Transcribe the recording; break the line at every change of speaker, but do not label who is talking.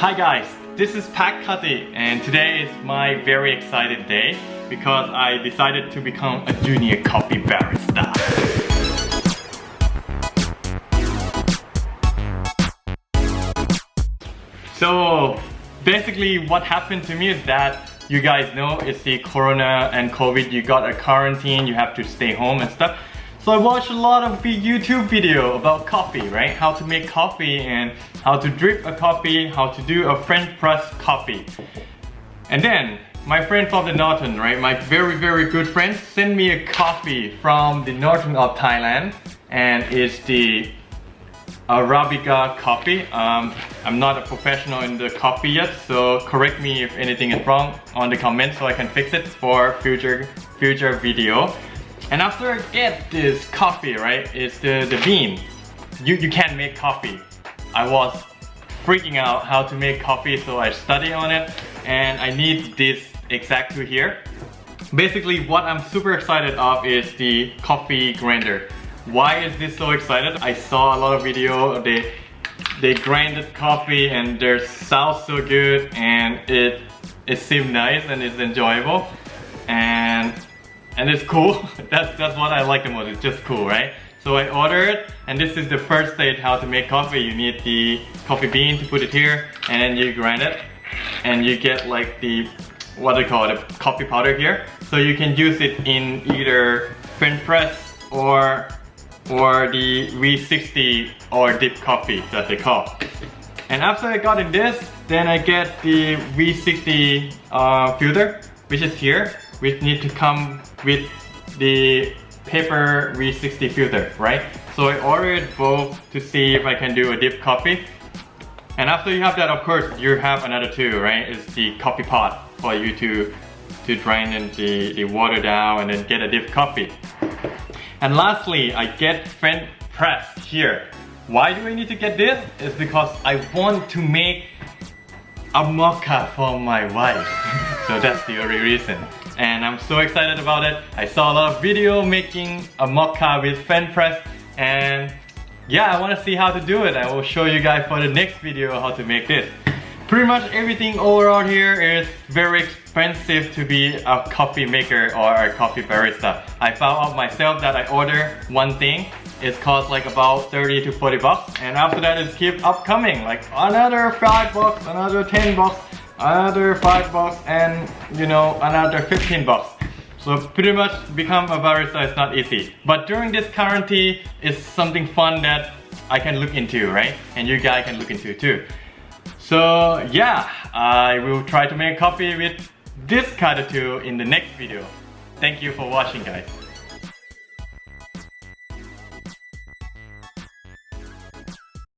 Hi guys, this is Akhaza and today is my very excited day because I decided to become a junior coffee barista. So basically what happened to me is that you guys know it's the Corona and COVID, you got a quarantine, you have to stay home and stuff. So I watched a lot of YouTube video about coffee, right? How to make coffee and how to drip a coffee, how to do a French press coffee. And then my friend from the northern, right? My very good friend sent me a coffee from the northern of Thailand, and it's the Arabica coffee. I'm not a professional in the coffee yet, so correct me if anything is wrong on the comments so I can fix it for future video. And after I get this coffee, right, it's the bean. You can't make coffee. I was freaking out how to make coffee, so I studied on it, and I need this exactly here. Basically, what I'm super excited of is the coffee grinder. Why is this so excited? I saw a lot of video. They grinded coffee and their sounds so good, and it seemed nice and it's enjoyable, and it's cool. That's what I like the most. It's just cool, right? So I ordered it, and this is the first stage how to make coffee. You need the coffee bean to put it here, and then you grind it, and you get like the what they call it, coffee powder here. So you can use it in either French press or the V60 or dip coffee that they call. And after I got in this, then I get the V60 filter, which is here, which need to come with the paper V60 filter, right? So I ordered both to see if I can do a dip coffee. And after you have that, of course, you have another two, right? It's the coffee pot for you to drain the water down and then get a dip coffee. And lastly, I get French press here. Why do I need to get this? It's because I want to make a mocha for my wife. So that's the only reason. And I'm so excited about it. I saw a lot of video making a mocha with French press, and yeah, I want to see how to do it. I will show you guys for the next video how to make this. Pretty much everything overall here is very expensive to be a coffee maker or a coffee barista. I found out myself that I order one thing, it costs like about 30 to 40 bucks, and after that it keeps upcoming, like another 5 bucks, another 10 bucks, another 5 bucks, and you know, another 15 bucks. So pretty much become a barista is not easy. But during this quarantine, it's something fun that I can look into, right? And you guys can look into too. So yeah, I will try to make coffee with this kind of tool in the next video. Thank you for watching, guys.